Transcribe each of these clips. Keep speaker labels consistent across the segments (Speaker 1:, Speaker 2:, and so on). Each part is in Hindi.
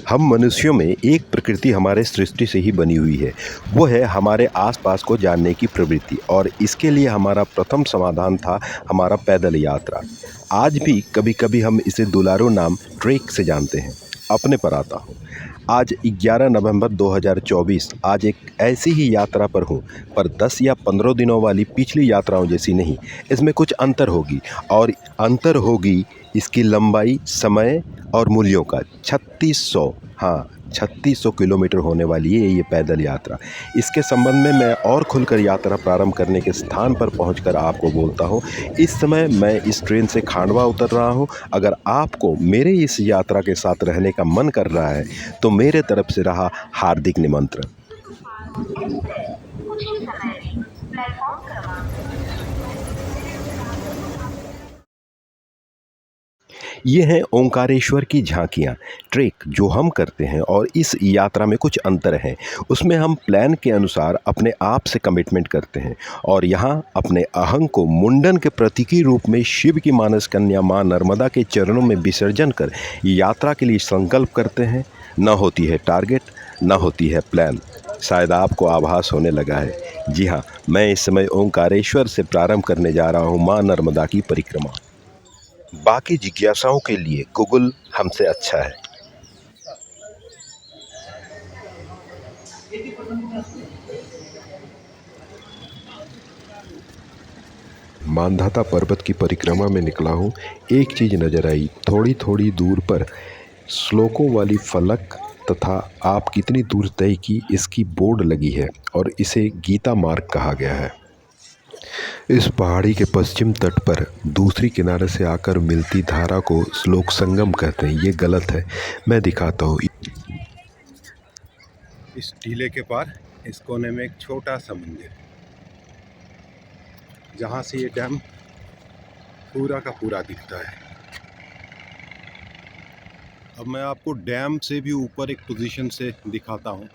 Speaker 1: हम मनुष्यों में एक प्रकृति हमारे सृष्टि से ही बनी हुई है। वो है हमारे आसपास को जानने की प्रवृत्ति और इसके लिए हमारा प्रथम समाधान था हमारा पैदल यात्रा। आज भी कभी-कभी हम इसे दुलारू नाम ट्रेक से जानते हैं। अपने पर आता हूँ। आज 11 नवंबर 2024 आज एक ऐसी ही यात्रा पर हूँ, पर 10 या 15 दिनों वाली पिछली यात्राओं जैसी नहीं। इसमें कुछ अंतर होगी और अंतर होगी इसकी लंबाई, समय और मूल्यों का। 3600 हाँ, 3600 किलोमीटर होने वाली है ये पैदल यात्रा। इसके संबंध में मैं और खुलकर यात्रा प्रारंभ करने के स्थान पर पहुंचकर आपको बोलता हूं। इस समय मैं इस ट्रेन से खांडवा उतर रहा हूं। अगर आपको मेरे इस यात्रा के साथ रहने का मन कर रहा है, तो मेरे तरफ से रहा हार्दिक निमंत्रण। कुछ ही समय में प्लेटफॉर्म क्रमांक ये हैं ओंकारेश्वर की झांकियाँ। ट्रेक जो हम करते हैं और इस यात्रा में कुछ अंतर हैं। उसमें हम प्लान के अनुसार अपने आप से कमिटमेंट करते हैं और यहाँ अपने अहंग को मुंडन के प्रतीकी रूप में शिव की मानस कन्या माँ नर्मदा के चरणों में विसर्जन कर यात्रा के लिए संकल्प करते हैं। न होती है टारगेट, न होती है प्लान। शायद आपको आभास होने लगा है। जी हाँ, मैं इस समय ओंकारेश्वर से प्रारंभ करने जा रहा हूँ माँ नर्मदा की परिक्रमा। बाकी जिज्ञासाओं के लिए गूगल हमसे अच्छा है। मांधाता पर्वत की परिक्रमा में निकला हूँ। एक चीज़ नज़र आई, थोड़ी थोड़ी दूर पर श्लोकों वाली फलक तथा आप कितनी दूर तय की इसकी बोर्ड लगी है और इसे गीता मार्ग कहा गया है। इस पहाड़ी के पश्चिम तट पर दूसरी किनारे से आकर मिलती धारा को श्लोक संगम कहते हैं। ये गलत है, मैं दिखाता हूँ। इस टीले के पार इस कोने में एक छोटा सा मंदिर, जहाँ से ये डैम पूरा का पूरा दिखता है। अब मैं आपको डैम से भी ऊपर एक पोजीशन से दिखाता हूँ।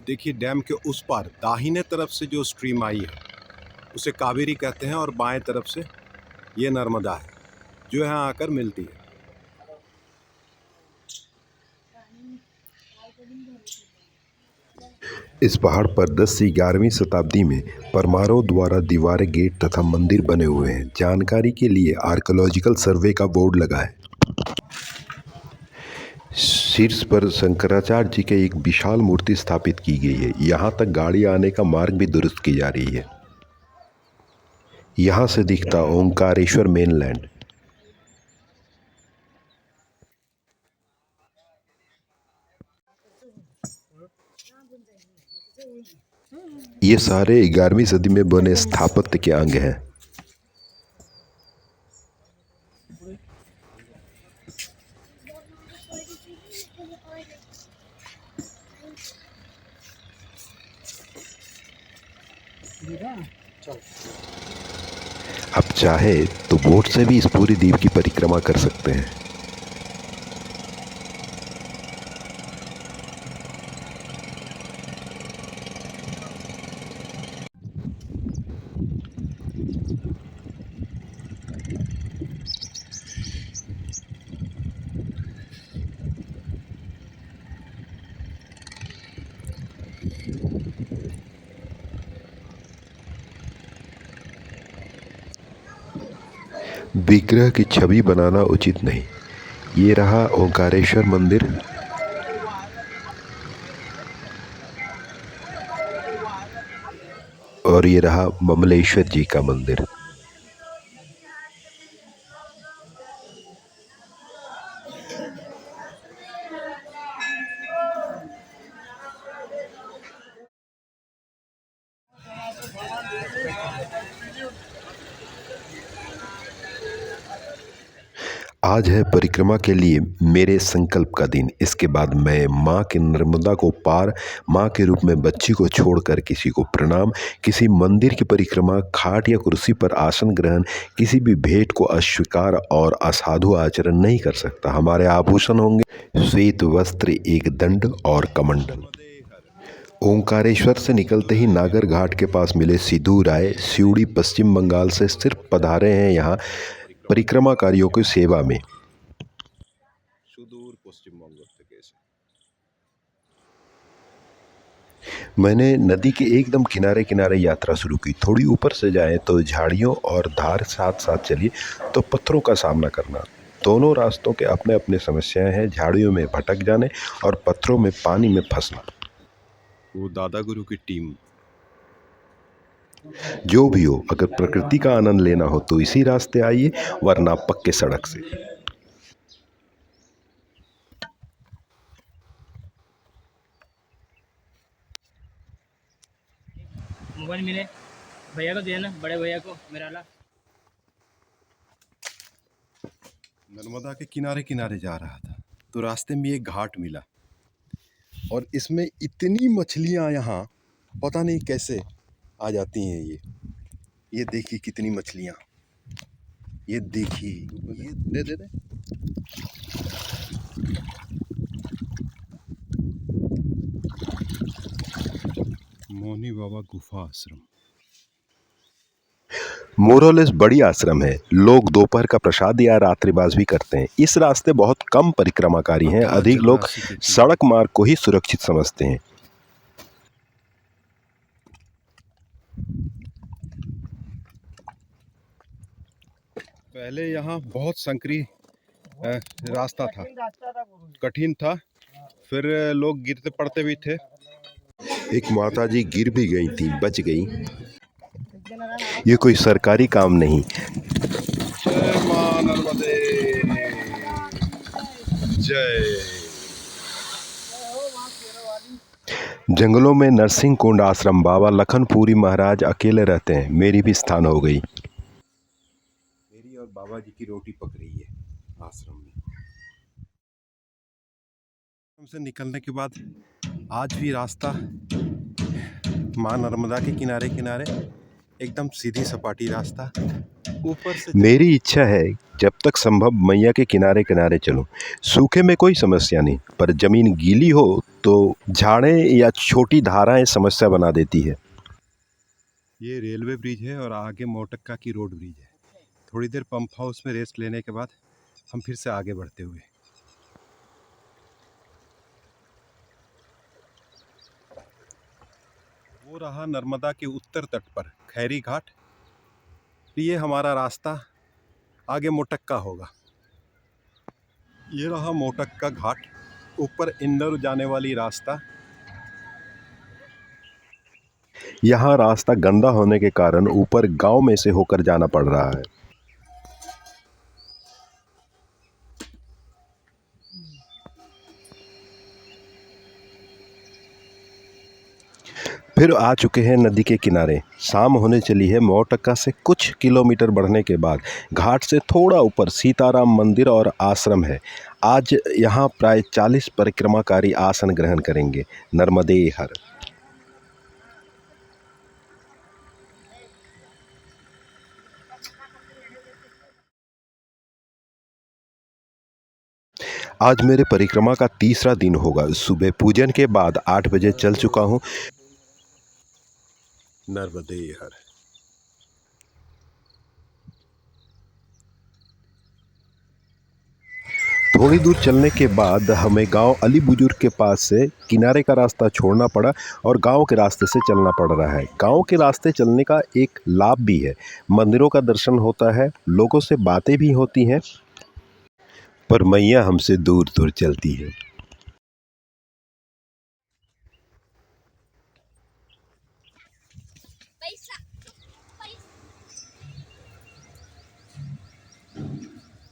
Speaker 1: देखिए, डैम के उस पार दाहिने तरफ से जो स्ट्रीम आई है उसे कावेरी कहते हैं और बाएं तरफ से ये नर्मदा है जो यहाँ आकर मिलती है। इस पहाड़ पर 10 से 11वीं शताब्दी में परमारों द्वारा दीवारें, गेट तथा मंदिर बने हुए हैं। जानकारी के लिए आर्कियोलॉजिकल सर्वे का बोर्ड लगा है। शीर्ष पर शंकराचार्य जी की एक विशाल मूर्ति स्थापित की गई है। यहाँ तक गाड़ी आने का मार्ग भी दुरुस्त की जा रही है। यहाँ से दिखता ओंकारेश्वर मेनलैंड। ये सारे 11वीं सदी में बने स्थापत्य के अंग हैं। अब चाहे तो बोट से भी इस पूरी द्वीप की परिक्रमा कर सकते हैं। विग्रह की छवि बनाना उचित नहीं। ये रहा ओंकारेश्वर मंदिर। और ये रहा ममलेश्वर जी का मंदिर। आज है परिक्रमा के लिए मेरे संकल्प का दिन। इसके बाद मैं माँ के नर्मदा को पार, माँ के रूप में बच्ची को छोड़कर किसी को प्रणाम, किसी मंदिर की परिक्रमा, खाट या कुर्सी पर आसन ग्रहण, किसी भी भेंट को अस्वीकार और असाधु आचरण नहीं कर सकता। हमारे आभूषण होंगे श्वेत वस्त्र, एक दंड और कमंडल। ओंकारेश्वर से निकलते ही नागर घाट के पास मिले सिद्धू राय सिउड़ी पश्चिम बंगाल से सिर्फ पधारे हैं यहाँ परिक्रमाकारियों की सेवा में। सुदूर पश्चिम बंग থেকে मैंने नदी के एकदम किनारे किनारे यात्रा शुरू की। थोड़ी ऊपर से जाएं तो झाड़ियों और धार साथ साथ चलिए तो पत्थरों का सामना करना। दोनों रास्तों के अपने अपने समस्याएं हैं, झाड़ियों में भटक जाने और पत्थरों में पानी में फंसना। वो दादा गुरु की टीम। जो भी हो, अगर प्रकृति का आनंद लेना हो तो इसी रास्ते आइए, वरना पक्के सड़क से।
Speaker 2: मोबाइल मिले भैया को देना, बड़े भैया को मेरा वाला।
Speaker 1: नर्मदा के किनारे किनारे जा रहा था तो रास्ते में एक घाट मिला और इसमें इतनी मछलियां यहाँ पता नहीं कैसे आ जाती हैं। ये देखिए कितनी मछलियां, ये देखिए, ये दे दे दे। मौनी बाबा गुफा आश्रम मोरलेस बड़ी आश्रम है। लोग दोपहर का प्रसाद या रात्रिवास भी करते हैं। इस रास्ते बहुत कम परिक्रमाकारी हैं। अधिक लोग सड़क मार्ग को ही सुरक्षित समझते हैं। पहले यहाँ बहुत संकरी रास्ता था, कठिन था, फिर लोग गिरते पड़ते भी थे। एक माताजी गिर भी गई थी, बच गई। ये कोई सरकारी काम नहीं। जय मां नर्मदे, जय। जंगलों में नरसिंह कुंड आश्रम, बाबा लखनपुरी महाराज अकेले रहते हैं। मेरी भी स्थान हो गई। मेरी और बाबा जी की रोटी पक रही है आश्रम में। से निकलने के बाद आज भी रास्ता मां नर्मदा के किनारे किनारे, एकदम सीधी सपाटी रास्ता। ऊपर से मेरी इच्छा है जब तक संभव मैया के किनारे किनारे चलूं। सूखे में कोई समस्या नहीं, पर जमीन गीली हो तो झाड़ें या छोटी धाराएं समस्या बना देती है। ये रेलवे ब्रिज है और आगे मोटक्का की रोड ब्रिज है। थोड़ी देर पंप हाउस में रेस्ट लेने के बाद हम फिर से आगे बढ़ते हुए। वो रहा नर्मदा के उत्तर तट पर खैरी घाट। ये हमारा रास्ता आगे मोटक्का होगा। ये रहा मोटक्का घाट, ऊपर इंदौर जाने वाली रास्ता। यहाँ रास्ता गंदा होने के कारण ऊपर गांव में से होकर जाना पड़ रहा है। फिर आ चुके हैं नदी के किनारे। शाम होने चली है। मोटक्का से कुछ किलोमीटर बढ़ने के बाद घाट से थोड़ा ऊपर सीताराम मंदिर और आश्रम है। आज यहाँ प्राय 40 परिक्रमाकारी आसन ग्रहण करेंगे। नर्मदे हर। आज मेरे परिक्रमा का तीसरा दिन होगा। सुबह पूजन के बाद 8 बजे चल चुका हूँ। नर्मदे हर। थोड़ी दूर चलने के बाद हमें गांव अली बुजुर्ग के पास से किनारे का रास्ता छोड़ना पड़ा और गांव के रास्ते से चलना पड़ रहा है। गांव के रास्ते चलने का एक लाभ भी है। मंदिरों का दर्शन होता है, लोगों से बातें भी होती हैं, पर मैया हमसे दूर दूर चलती है।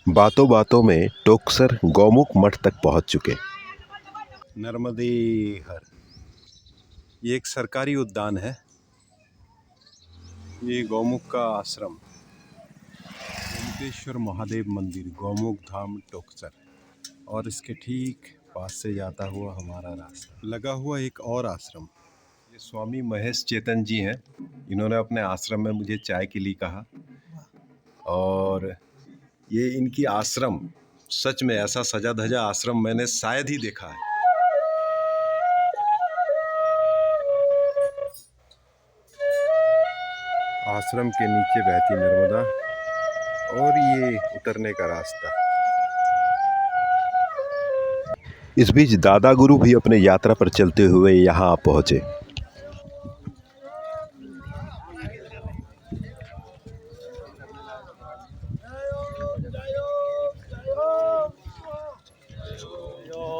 Speaker 1: बातों बातों में टोकसर गौमुख मठ तक पहुंच चुके। नर्मदे हर। ये एक सरकारी उद्यान है। ये गौमुख का आश्रम, गोमुखेश्वर महादेव मंदिर, गौमुख धाम टोकसर, और इसके ठीक पास से जाता हुआ हमारा रास्ता। लगा हुआ एक और आश्रम। ये स्वामी महेश चेतन जी हैं। इन्होंने अपने आश्रम में मुझे चाय के लिए कहा, और ये इनकी आश्रम सच में ऐसा सजा धजा आश्रम मैंने शायद ही देखा है। आश्रम के नीचे बहती नर्मदा और ये उतरने का रास्ता। इस बीच दादा गुरु भी अपने यात्रा पर चलते हुए यहाँ पहुँचे।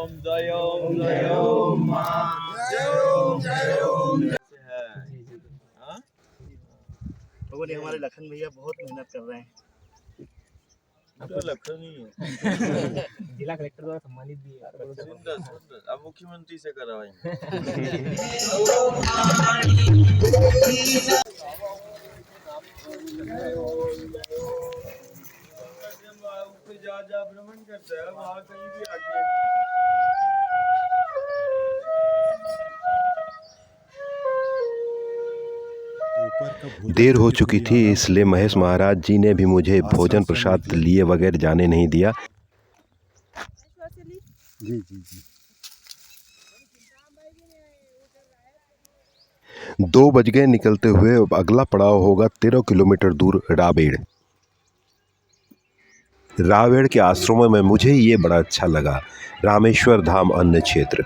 Speaker 3: जय ओम जय ओम जय ओम है। हाँ?
Speaker 4: भगवान हमारे लखन भैया बहुत मेहनत कर रहे हैं।
Speaker 3: पूरा लखन ही है।
Speaker 2: जिला कलेक्टर द्वारा सम्मानित भी है।
Speaker 3: सुंदर सुंदर। अब मुख्यमंत्री से करवाएंगे। जा भ्रमण करता है वहाँ कहीं भी आके
Speaker 1: देर हो चुकी थी, इसलिए महेश महाराज जी ने भी मुझे भोजन प्रसाद लिए बगैर जाने नहीं दिया।
Speaker 5: जी जी जी
Speaker 1: 2 बज गए निकलते हुए। अब अगला पड़ाव होगा 13 किलोमीटर दूर रावेड़। रावेड़ के आश्रमों में मुझे ये बड़ा अच्छा लगा। रामेश्वर धाम अन्य क्षेत्र।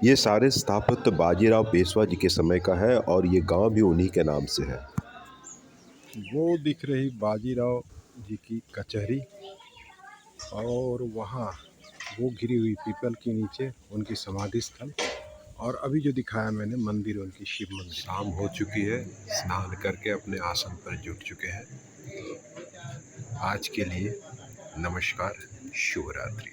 Speaker 1: ये सारे स्थापत्य बाजीराव पेशवा जी के समय का है और ये गांव भी उन्हीं के नाम से है।
Speaker 5: वो दिख रही बाजीराव जी की कचहरी और वहाँ वो गिरी हुई पीपल के नीचे उनकी समाधि स्थल और अभी जो दिखाया मैंने मंदिर उनकी शिव मंदिर। शाम हो चुकी है, स्नान करके अपने आसन पर जुट चुके हैं। आज के लिए नमस्कार, शुभ रात्रि।